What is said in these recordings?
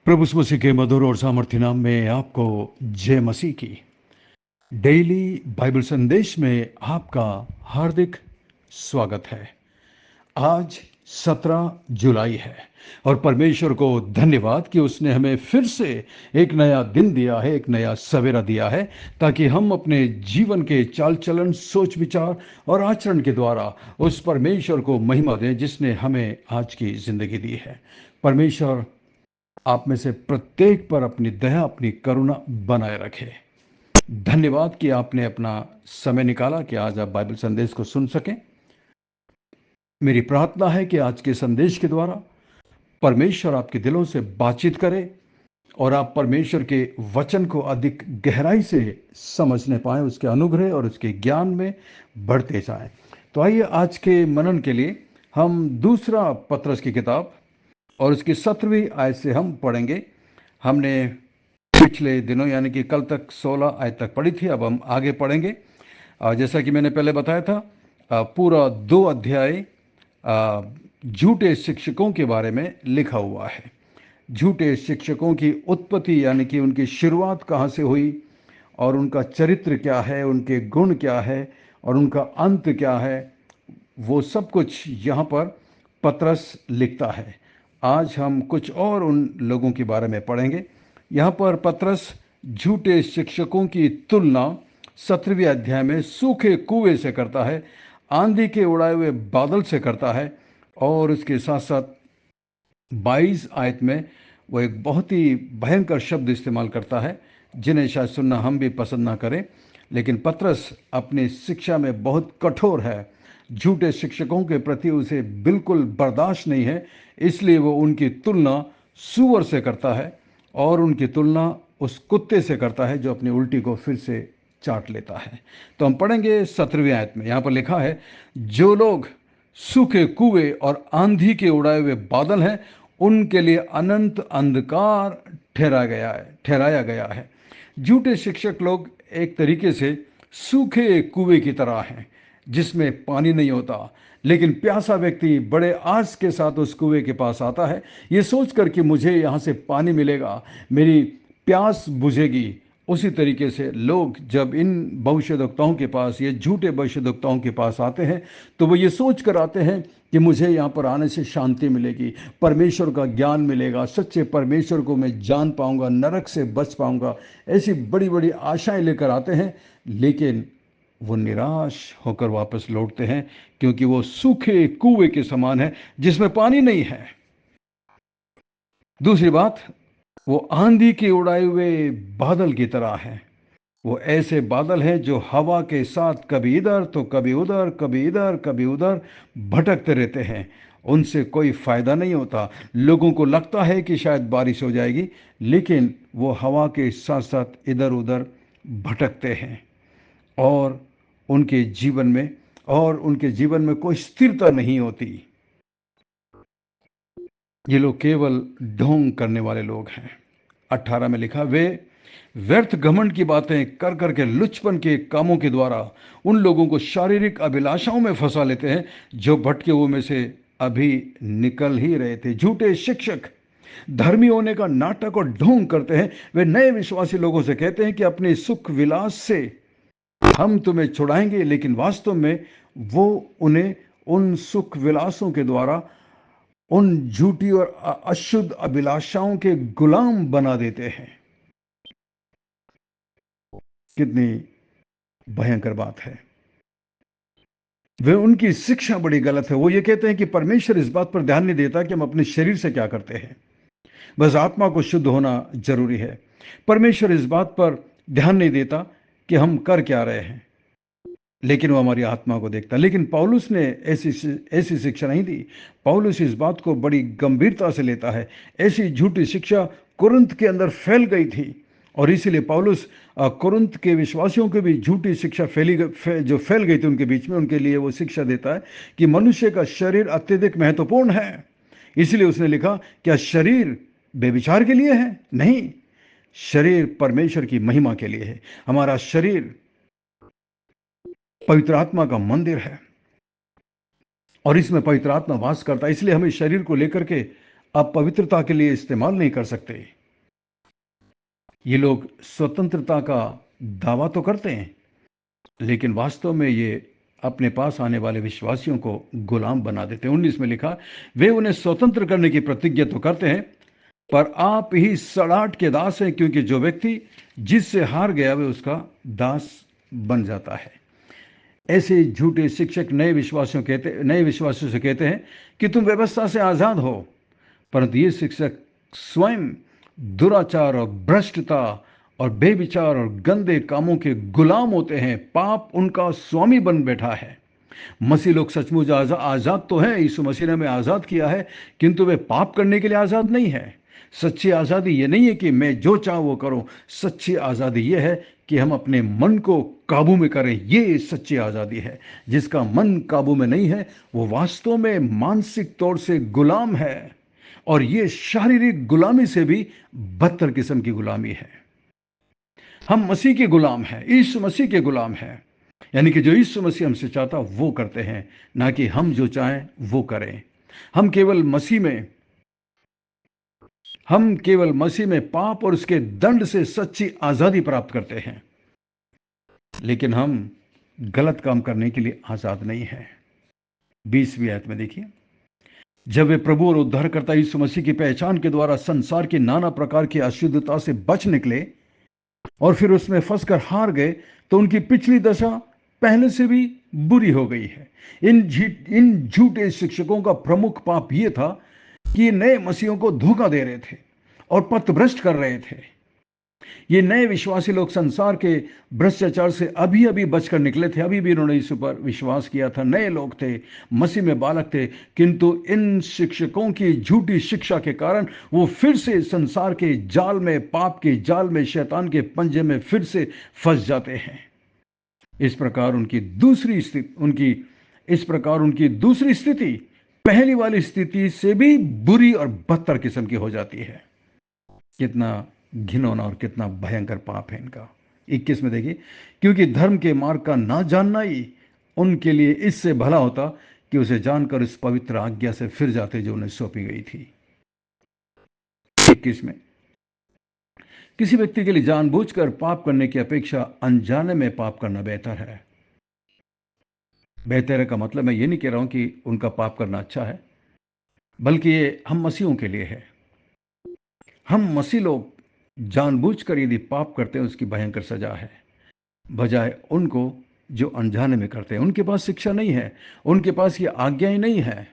प्रभु यीशु मसीह के मधुर और सामर्थ्य नाम में आपको जय मसीह की। डेली बाइबल संदेश में आपका हार्दिक स्वागत है। आज 17 जुलाई है और परमेश्वर को धन्यवाद कि उसने हमें फिर से एक नया दिन दिया है, एक नया सवेरा दिया है, ताकि हम अपने जीवन के चाल चलन, सोच विचार और आचरण के द्वारा उस परमेश्वर को महिमा दें जिसने हमें आज की जिंदगी दी है। परमेश्वर आप में से प्रत्येक पर अपनी दया, अपनी करुणा बनाए रखे। धन्यवाद कि आपने अपना समय निकाला कि आज आप बाइबल संदेश को सुन सकें। मेरी प्रार्थना है कि आज के संदेश के द्वारा परमेश्वर आपके दिलों से बातचीत करे और आप परमेश्वर के वचन को अधिक गहराई से समझने पाएं, उसके अनुग्रह और उसके ज्ञान में बढ़ते जाएं। तो आइए आज के मनन के लिए हम दूसरा पत्रस की किताब और उसकी 17वीं आयत से हम पढ़ेंगे। हमने पिछले दिनों यानी कि कल तक 16 आयत तक पढ़ी थी, अब हम आगे पढ़ेंगे। जैसा कि मैंने पहले बताया था, पूरा 2 अध्याय झूठे शिक्षकों के बारे में लिखा हुआ है। झूठे शिक्षकों की उत्पत्ति यानी कि उनकी शुरुआत कहाँ से हुई और उनका चरित्र क्या है, उनके गुण क्या है और उनका अंत क्या है, वो सब कुछ यहाँ पर पत्रस लिखता है। आज हम कुछ और उन लोगों के बारे में पढ़ेंगे। यहाँ पर पत्रस झूठे शिक्षकों की तुलना 17वें अध्याय में सूखे कुएं से करता है, आंधी के उड़ाए हुए बादल से करता है और उसके साथ साथ 22 आयत में वो एक बहुत ही भयंकर शब्द इस्तेमाल करता है जिन्हें शायद सुनना हम भी पसंद ना करें, लेकिन पत्रस अपनी शिक्षा में बहुत कठोर है। झूठे शिक्षकों के प्रति उसे बिल्कुल बर्दाश्त नहीं है, इसलिए वो उनकी तुलना सूअर से करता है और उनकी तुलना उस कुत्ते से करता है जो अपनी उल्टी को फिर से चाट लेता है। तो हम पढ़ेंगे 17वीं आयत में। यहाँ पर लिखा है, जो लोग सूखे कुएं और आंधी के उड़ाए हुए बादल हैं उनके लिए अनंत अंधकार ठहराया गया है। झूठे शिक्षक लोग एक तरीके से सूखे कुएं की तरह हैं जिसमें पानी नहीं होता, लेकिन प्यासा व्यक्ति बड़े आस के साथ उस कुएं के पास आता है, ये सोचकर कि मुझे यहाँ से पानी मिलेगा, मेरी प्यास बुझेगी। उसी तरीके से लोग जब इन भविष्यद्वक्ताओं के पास, ये झूठे भविष्यद्वक्ताओं के पास आते हैं, तो वो ये सोच कर आते हैं कि मुझे यहाँ पर आने से शांति मिलेगी, परमेश्वर का ज्ञान मिलेगा, सच्चे परमेश्वर को मैं जान पाऊंगा, नरक से बच पाऊंगा। ऐसी बड़ी बड़ी आशाएं लेकर आते हैं, लेकिन वो निराश होकर वापस लौटते हैं क्योंकि वो सूखे कुएं के समान है जिसमें पानी नहीं है। दूसरी बात, वो आंधी के उड़ाए हुए बादल की तरह है। वो ऐसे बादल हैं जो हवा के साथ कभी इधर तो कभी उधर, कभी इधर कभी उधर भटकते रहते हैं। उनसे कोई फायदा नहीं होता। लोगों को लगता है कि शायद बारिश हो जाएगी, लेकिन वो हवा के साथ साथ इधर उधर भटकते हैं और उनके जीवन में कोई स्थिरता नहीं होती। ये लोग केवल ढोंग करने वाले लोग हैं। 18 में लिखा, वे व्यर्थ घमंड की बातें कर करके लुचपन के कामों के द्वारा उन लोगों को शारीरिक अभिलाषाओं में फंसा लेते हैं जो भटके हुए में से अभी निकल ही रहे थे। झूठे शिक्षक धर्मी होने का नाटक और ढोंग करते हैं। वे नए विश्वासी लोगों से कहते हैं कि अपने सुख विलास से हम तुम्हें छुड़ाएंगे, लेकिन वास्तव में वो उन्हें उन सुख विलासों के द्वारा उन झूठी और अशुद्ध अभिलाषाओं के गुलाम बना देते हैं। कितनी भयंकर बात है। वे उनकी शिक्षा बड़ी गलत है। वो ये कहते हैं कि परमेश्वर इस बात पर ध्यान नहीं देता कि हम अपने शरीर से क्या करते हैं, बस आत्मा को शुद्ध होना जरूरी है। परमेश्वर इस बात पर ध्यान नहीं देता कि हम कर क्या रहे हैं, लेकिन वो हमारी आत्मा को देखता। लेकिन पौलुस ने ऐसी शिक्षा नहीं दी। पौलुस इस बात को बड़ी गंभीरता से लेता है। ऐसी झूठी शिक्षा कुरिन्थ के अंदर फैल गई थी और इसीलिए पौलुस कुरिन्थ के विश्वासियों को भी झूठी शिक्षा जो फैल गई थी उनके बीच में, उनके लिए वो शिक्षा देता है कि मनुष्य का शरीर अत्यधिक महत्वपूर्ण है। इसलिए उसने लिखा, क्या शरीर बेविचार के लिए है? नहीं, शरीर परमेश्वर की महिमा के लिए है। हमारा शरीर पवित्र आत्मा का मंदिर है और इसमें पवित्र आत्मा वास करता है। इसलिए हमें शरीर को लेकर के आप पवित्रता के लिए इस्तेमाल नहीं कर सकते। ये लोग स्वतंत्रता का दावा तो करते हैं, लेकिन वास्तव में ये अपने पास आने वाले विश्वासियों को गुलाम बना देते हैं। 19 में लिखा, वे उन्हें स्वतंत्र करने की प्रतिज्ञा तो करते हैं, पर आप ही सड़ाहट के दास हैं, क्योंकि जो व्यक्ति जिससे हार गया वे उसका दास बन जाता है। ऐसे झूठे शिक्षक नए विश्वासियों से कहते हैं कि तुम व्यवस्था से आजाद हो, परंतु ये शिक्षक स्वयं दुराचार और भ्रष्टता और बेविचार और गंदे कामों के गुलाम होते हैं। पाप उनका स्वामी बन बैठा है। मसीह लोग सचमुच आजाद तो है, यीशु मसीह ने हमें आजाद किया है, किंतु वे पाप करने के लिए आजाद नहीं है। सच्ची आजादी ये नहीं है कि मैं जो चाहूं वो करूं। सच्ची आजादी ये है कि हम अपने मन को काबू में करें। ये सच्ची आजादी है। जिसका मन काबू में नहीं है वो वास्तव में मानसिक तौर से गुलाम है, और ये शारीरिक गुलामी से भी बदतर किस्म की गुलामी है। हम मसीह के गुलाम हैं, यीशु मसीह के गुलाम हैं। यानी कि जो यीशु मसीह हमसे चाहता वो करते हैं, ना कि हम जो चाहें वो करें। हम केवल मसीह में पाप और उसके दंड से सच्ची आजादी प्राप्त करते हैं, लेकिन हम गलत काम करने के लिए आजाद नहीं हैं। 20वीं आयत में देखिए, जब वे प्रभु और उद्धारकर्ता यीशु मसीह की पहचान के द्वारा संसार की नाना प्रकार की अशुद्धता से बच निकले और फिर उसमें फंसकर हार गए, तो उनकी पिछली दशा पहले से भी बुरी हो गई है। इन झूठे शिक्षकों का प्रमुख पाप यह था कि नए मसीहों को धोखा दे रहे थे और पथभ्रष्ट कर रहे थे। ये नए विश्वासी लोग संसार के भ्रष्टाचार से अभी अभी बचकर निकले थे, अभी भी उन्होंने यीशु पर विश्वास किया था, नए लोग थे, मसीह में बालक थे, किंतु इन शिक्षकों की झूठी शिक्षा के कारण वो फिर से संसार के जाल में, पाप के जाल में, शैतान के पंजे में फिर से फंस जाते हैं। इस प्रकार उनकी दूसरी स्थिति पहली वाली स्थिति से भी बुरी और बदतर किस्म की हो जाती है। कितना घिनौना और कितना भयंकर पाप है इनका। 21 में देखिए, क्योंकि धर्म के मार्ग का ना जानना ही उनके लिए इससे भला होता कि उसे जानकर इस पवित्र आज्ञा से फिर जाते जो उन्हें सौंपी गई थी। 21 में, किसी व्यक्ति के लिए जानबूझकर पाप करने की अपेक्षा अनजाने में पाप करना बेहतर है। बेहतर है का मतलब मैं ये नहीं कह रहा हूं कि उनका पाप करना अच्छा है, बल्कि ये हम मसीहों के लिए है। हम मसीह लोग जानबूझकर यदि पाप करते हैं उसकी भयंकर सजा है, बजाय उनको जो अनजाने में करते हैं। उनके पास शिक्षा नहीं है, उनके पास ये आज्ञाएं नहीं है,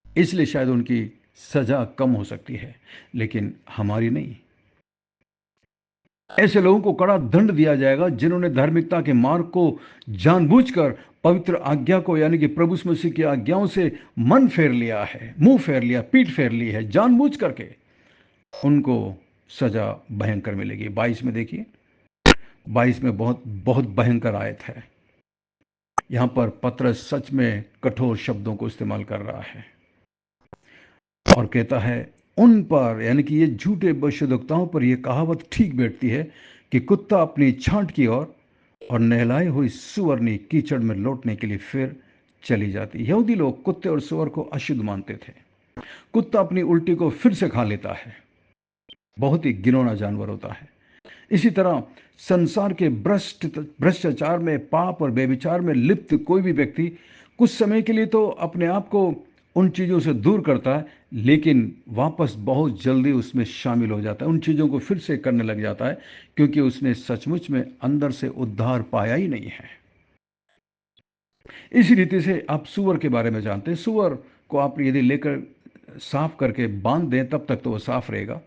इसलिए शायद उनकी सजा कम हो सकती है, लेकिन हमारी नहीं। ऐसे लोगों को कड़ा दंड दिया जाएगा जिन्होंने धार्मिकता के मार्ग को जानबूझकर पवित्र आज्ञा को, यानी कि प्रभु मसीह की आज्ञाओं से मन फेर लिया है, मुंह फेर लिया, पीठ फेर ली है जानबूझ करके, उनको सजा भयंकर मिलेगी। 22 में देखिए, 22 में बहुत बहुत भयंकर आयत है। यहां पर पतरस सच में कठोर शब्दों को इस्तेमाल कर रहा है और कहता है उन पर, यानी कि ये झूठे भविष्यद्वक्ताओं पर यह कहावत ठीक बैठती है कि कुत्ता अपनी छांट की ओर और नहलाए हुई सुअरनी कीचड़ में लौटने के लिए फिर चली जाती। यहूदी लोग कुत्ते और सुअर को अशुद्ध मानते थे। कुत्ता अपनी उल्टी को फिर से खा लेता है, बहुत ही घिनौना जानवर होता है। इसी तरह संसार के भ्रष्टाचार में, पाप और बेविचार में लिप्त कोई भी व्यक्ति कुछ समय के लिए तो अपने आप को उन चीज़ों से दूर करता है, लेकिन वापस बहुत जल्दी उसमें शामिल हो जाता है, उन चीज़ों को फिर से करने लग जाता है, क्योंकि उसने सचमुच में अंदर से उद्धार पाया ही नहीं है। इसी रीति से आप सुअर के बारे में जानते हैं। सुअर को आप यदि लेकर साफ करके बांध दें तब तक तो वो साफ रहेगा,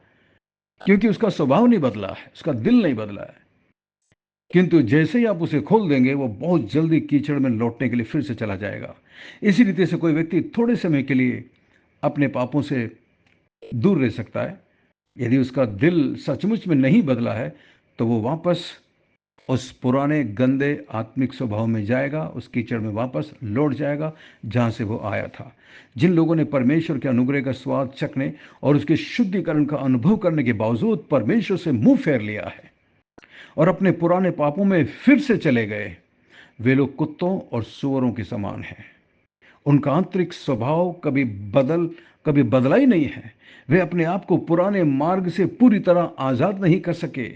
क्योंकि उसका स्वभाव नहीं बदला है, उसका दिल नहीं बदला है। किंतु जैसे ही आप उसे खोल देंगे वो बहुत जल्दी कीचड़ में लौटने के लिए फिर से चला जाएगा। इसी रीति से कोई व्यक्ति थोड़े समय के लिए अपने पापों से दूर रह सकता है। यदि उसका दिल सचमुच में नहीं बदला है तो वो वापस उस पुराने गंदे आत्मिक स्वभाव में जाएगा, उस कीचड़ में वापस लौट जाएगा जहां से वो आया था। जिन लोगों ने परमेश्वर के अनुग्रह का स्वाद चखने और उसके शुद्धिकरण का अनुभव करने के बावजूद परमेश्वर से मुंह फेर लिया है और अपने पुराने पापों में फिर से चले गए, वे लोग कुत्तों और सुअरों के समान हैं। उनका आंतरिक स्वभाव कभी कभी बदला ही नहीं है। वे अपने आप को पुराने मार्ग से पूरी तरह आज़ाद नहीं कर सके,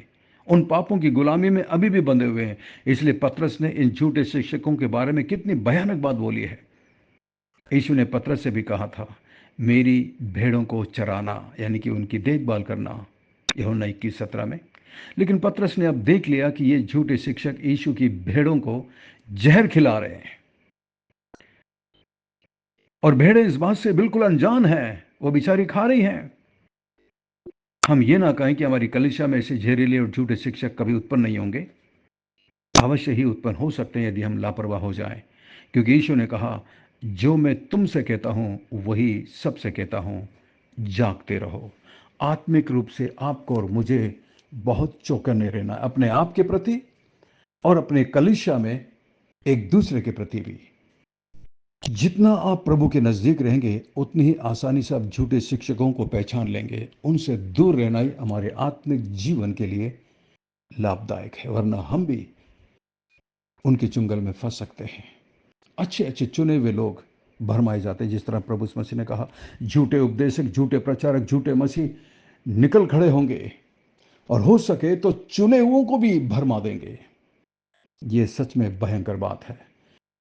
उन पापों की गुलामी में अभी भी बंधे हुए हैं। इसलिए पतरस ने इन झूठे शिक्षकों के बारे में कितनी भयानक बात बोली है। यीशु ने पतरस से भी कहा था, मेरी भेड़ों को चराना, यानी कि उनकी देखभाल करना, यूहन्ना 21:17 में। लेकिन पतरस ने अब देख लिया कि ये झूठे शिक्षक यीशु की भेड़ों को जहर खिला रहे हैं, और भेड़ें इस बात से बिल्कुल अनजान हैं, वो बेचारी खा रही हैं। हम ये ना कहें कि हमारी कलीसिया में ऐसे जहरीले और झूठे शिक्षक कभी उत्पन्न नहीं होंगे। अवश्य ही उत्पन्न हो सकते हैं यदि हम लापरवाह हो जाएं, क्योंकि यीशु ने कहा, जो मैं तुमसे कहता हूं वही सबसे कहता हूं, जागते रहो। आत्मिक रूप से आपको और मुझे बहुत चौकन्ने रहना है, अपने आप के प्रति और अपने कलीसिया में एक दूसरे के प्रति भी। जितना आप प्रभु के नजदीक रहेंगे उतनी ही आसानी से आप झूठे शिक्षकों को पहचान लेंगे। उनसे दूर रहना ही हमारे आत्मिक जीवन के लिए लाभदायक है, वरना हम भी उनके चुंगल में फंस सकते हैं। अच्छे अच्छे चुने हुए लोग भरमाए जाते हैं, जिस तरह प्रभु मसीह ने कहा, झूठे उपदेशक, झूठे प्रचारक, झूठे मसीह निकल खड़े होंगे और हो सके तो चुने हुओं को भी भरमा देंगे। ये सच में भयंकर बात है।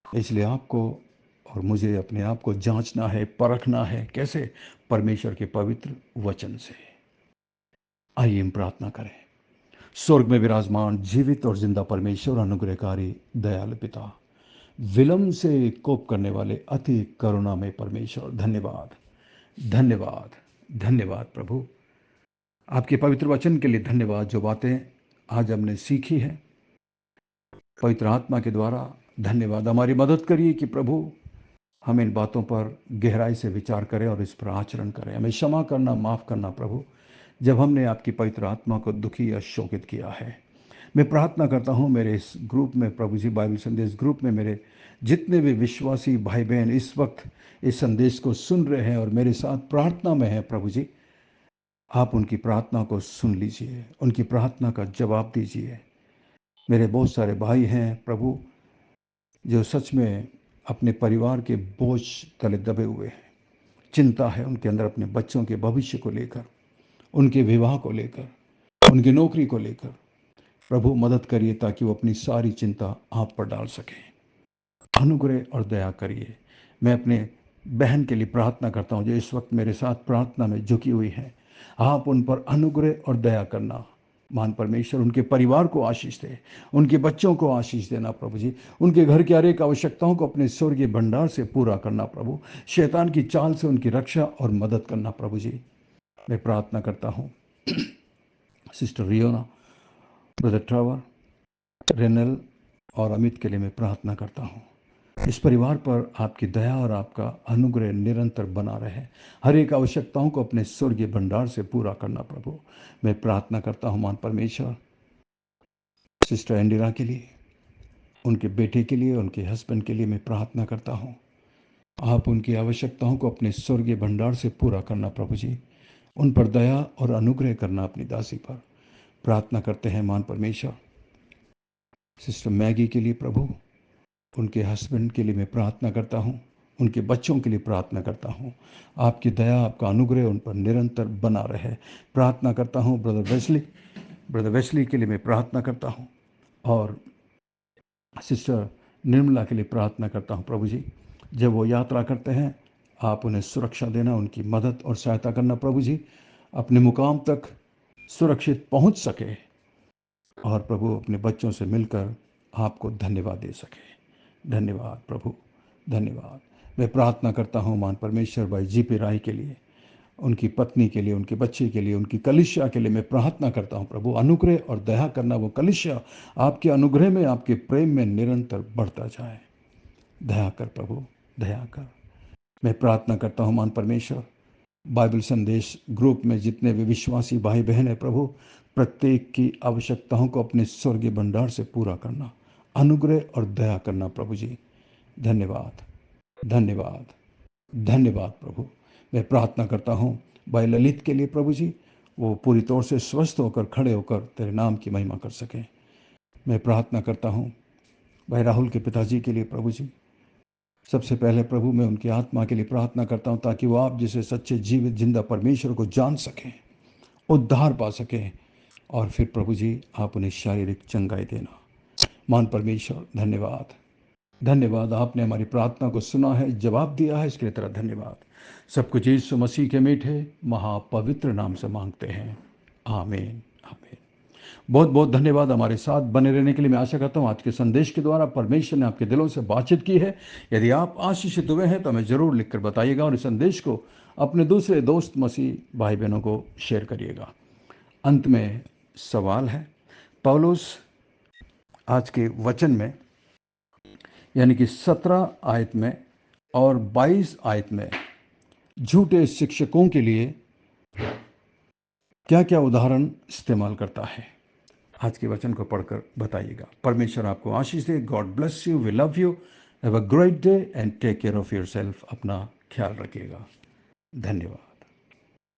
इसलिए आपको और मुझे अपने आप को जांचना है, परखना है। कैसे? परमेश्वर के पवित्र वचन से। आइए हम प्रार्थना करें। स्वर्ग में विराजमान जीवित और जिंदा परमेश्वर, अनुग्रहकारी दयालु पिता, विलंब से कोप करने वाले अति करुणा में परमेश्वर, धन्यवाद, धन्यवाद, धन्यवाद प्रभु। आपके पवित्र वचन के लिए धन्यवाद, जो बातें आज हमने सीखी है पवित्र आत्मा के द्वारा। धन्यवाद। हमारी मदद करिए कि प्रभु हम इन बातों पर गहराई से विचार करें और इस पर आचरण करें। हमें क्षमा करना, माफ़ करना प्रभु, जब हमने आपकी पवित्र आत्मा को दुखी या शोकित किया है। मैं प्रार्थना करता हूँ मेरे इस ग्रुप में प्रभु जी, बाइबल संदेश ग्रुप में मेरे जितने भी विश्वासी भाई बहन इस वक्त इस संदेश को सुन रहे हैं और मेरे साथ प्रार्थना में हैं प्रभु जी, आप उनकी प्रार्थना को सुन लीजिए, उनकी प्रार्थना का जवाब दीजिए। मेरे बहुत सारे भाई हैं प्रभु जो सच में अपने परिवार के बोझ तले दबे हुए हैं। चिंता है उनके अंदर अपने बच्चों के भविष्य को लेकर, उनके विवाह को लेकर, उनकी नौकरी को लेकर। प्रभु मदद करिए ताकि वो अपनी सारी चिंता आप पर डाल सकें। अनुग्रह और दया करिए। मैं अपने बहन के लिए प्रार्थना करता हूँ जो इस वक्त मेरे साथ प्रार्थना में झुकी हुई है। आप उन पर अनुग्रह और दया करना। महान परमेश्वर उनके परिवार को आशीष दे, उनके बच्चों को आशीष देना प्रभु जी। उनके घर की हर एक आवश्यकताओं को अपने स्वर्गीय भंडार से पूरा करना प्रभु। शैतान की चाल से उनकी रक्षा और मदद करना प्रभु जी। मैं प्रार्थना करता हूँ सिस्टर रियोना, ब्रदर ट्रावर, रेनल और अमित के लिए मैं प्रार्थना करता हूँ। इस परिवार पर आपकी दया और आपका अनुग्रह निरंतर बना रहे। हर एक आवश्यकताओं को अपने स्वर्गीय भंडार से पूरा करना प्रभु। मैं प्रार्थना करता हूँ महान परमेश्वर सिस्टर इंदिरा के लिए, उनके बेटे के लिए, उनके हस्बैंड के लिए मैं प्रार्थना करता हूँ। आप उनकी आवश्यकताओं को अपने स्वर्गीय भंडार से पूरा करना प्रभु जी। उन पर दया और अनुग्रह करना अपनी दासी पर। प्रार्थना करते हैं महान परमेश्वर सिस्टर मैगी के लिए प्रभु, उनके हस्बैंड के लिए मैं प्रार्थना करता हूँ, उनके बच्चों के लिए प्रार्थना करता हूँ। आपकी दया, आपका अनुग्रह उन पर निरंतर बना रहे। प्रार्थना करता हूँ ब्रदर वेस्ली के लिए मैं प्रार्थना करता हूँ, और सिस्टर निर्मला के लिए प्रार्थना करता हूँ प्रभु जी। जब वो यात्रा करते हैं आप उन्हें सुरक्षा देना, उनकी मदद और सहायता करना प्रभु जी, अपने मुकाम तक सुरक्षित पहुँच सके और प्रभु अपने बच्चों से मिलकर आपको धन्यवाद दे सके। धन्यवाद प्रभु, धन्यवाद। मैं प्रार्थना करता हूँ मान परमेश्वर भाई जीपी राय के लिए, उनकी पत्नी के लिए, उनके बच्चे के लिए, उनकी कलिसिया के लिए मैं प्रार्थना करता हूँ प्रभु। अनुग्रह और दया करना, वो कलिसिया आपके अनुग्रह में, आपके प्रेम में निरंतर बढ़ता जाए। दया कर प्रभु, दया कर। मैं प्रार्थना करता हूँ मान परमेश्वर बाइबल संदेश ग्रुप में जितने भी विश्वासी भाई बहन है प्रभु, प्रत्येक की आवश्यकताओं को अपने स्वर्गीय भंडार से पूरा करना, अनुग्रह और दया करना प्रभु जी। धन्यवाद, धन्यवाद, धन्यवाद प्रभु। मैं प्रार्थना करता हूँ भाई ललित के लिए प्रभु जी, वो पूरी तौर से स्वस्थ होकर खड़े होकर तेरे नाम की महिमा कर सकें। मैं प्रार्थना करता हूँ भाई राहुल के पिताजी के लिए प्रभु जी, सबसे पहले प्रभु मैं उनकी आत्मा के लिए प्रार्थना करता हूँ ताकि वो आप जैसे सच्चे जीवित जिंदा परमेश्वर को जान सकें, उद्धार पा सकें, और फिर प्रभु जी आप उन्हें शारीरिक चंगाई देना। मान परमेश्वर, धन्यवाद, धन्यवाद, आपने हमारी प्रार्थना को सुना है, जवाब दिया है, इसके लिए तेरा धन्यवाद। सब कुछ यीशु मसीह के मीठे महापवित्र नाम से मांगते हैं, आमीन, आमीन। बहुत बहुत धन्यवाद हमारे साथ बने रहने के लिए। मैं आशा करता हूँ आज के संदेश के द्वारा परमेश्वर ने आपके दिलों से बातचीत की है। यदि आप आशीषित हुए हैं तो हमें ज़रूर लिखकर बताइएगा और इस संदेश को अपने दूसरे दोस्त मसीह भाई बहनों को शेयर करिएगा। अंत में सवाल है, पौलुस आज के वचन में यानी कि 17 आयत में और 22 आयत में झूठे शिक्षकों के लिए क्या क्या उदाहरण इस्तेमाल करता है? आज के वचन को पढ़कर बताइएगा। परमेश्वर आपको आशीष दे। God bless you, we love you, have a great day and take care of yourself. अपना ख्याल रखिएगा। धन्यवाद।